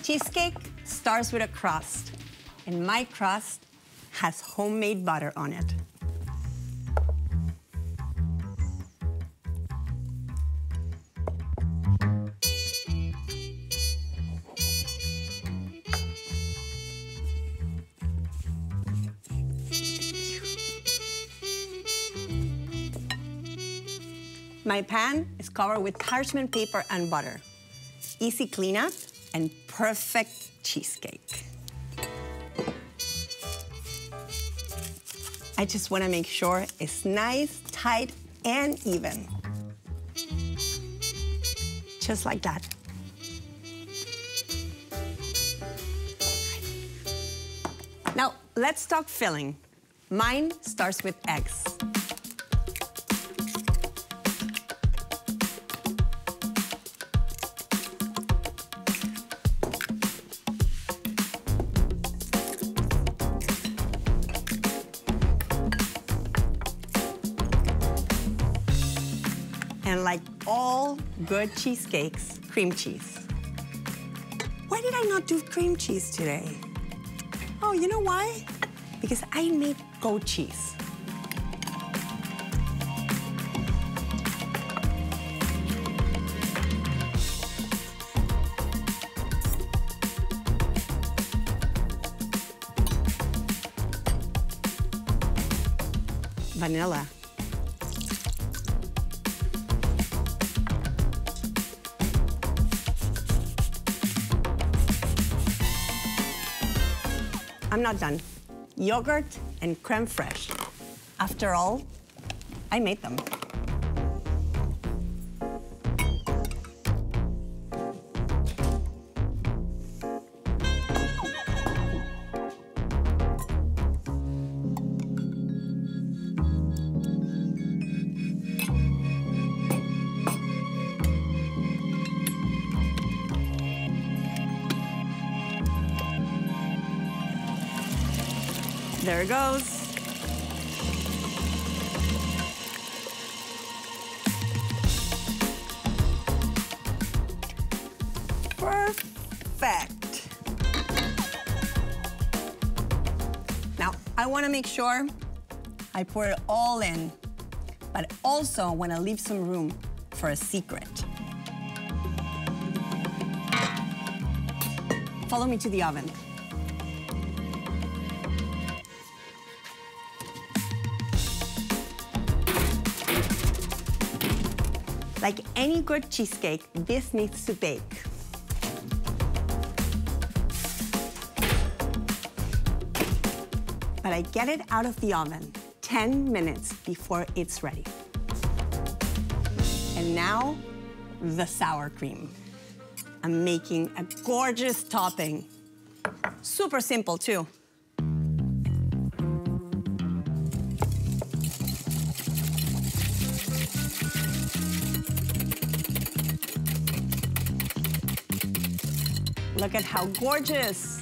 Cheesecake starts with a crust, and my crust has homemade butter on it. My pan is covered with parchment paper and butter. Easy cleanup and perfect cheesecake. I just want to make sure it's nice, tight, and even. Just like that. Now, let's talk filling. Mine starts with eggs. And like all good cheesecakes, cream cheese. Why did I not do cream cheese today? Oh, you know why? Because I made goat cheese. Vanilla. I'm not done. Yogurt and creme fraiche. After all, I made them. There it goes. Perfect. Now, I want to make sure I pour it all in, but also want to leave some room for a secret. Follow me to the oven. Like any good cheesecake, this needs to bake. But I get it out of the oven 10 minutes before it's ready. And now, the sour cream. I'm making a gorgeous topping. Super simple, too. Look at how gorgeous.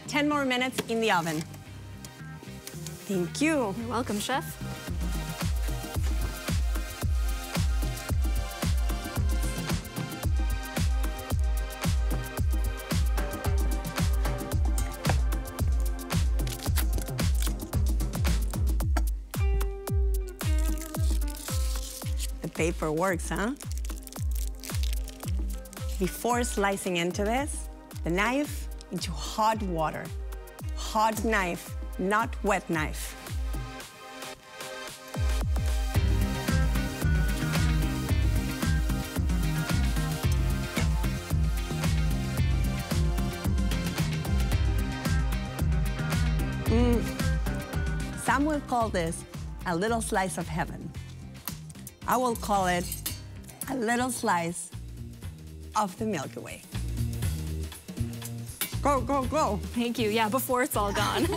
Ten more minutes in the oven. Thank you. You're welcome, chef. The paper works, huh? Before slicing into this, the knife into hot water. Hot knife, not wet knife. Some will call this a little slice of heaven. I will call it a little slice of the Milky Way. Go, go, go. Thank you. Yeah, before it's all gone.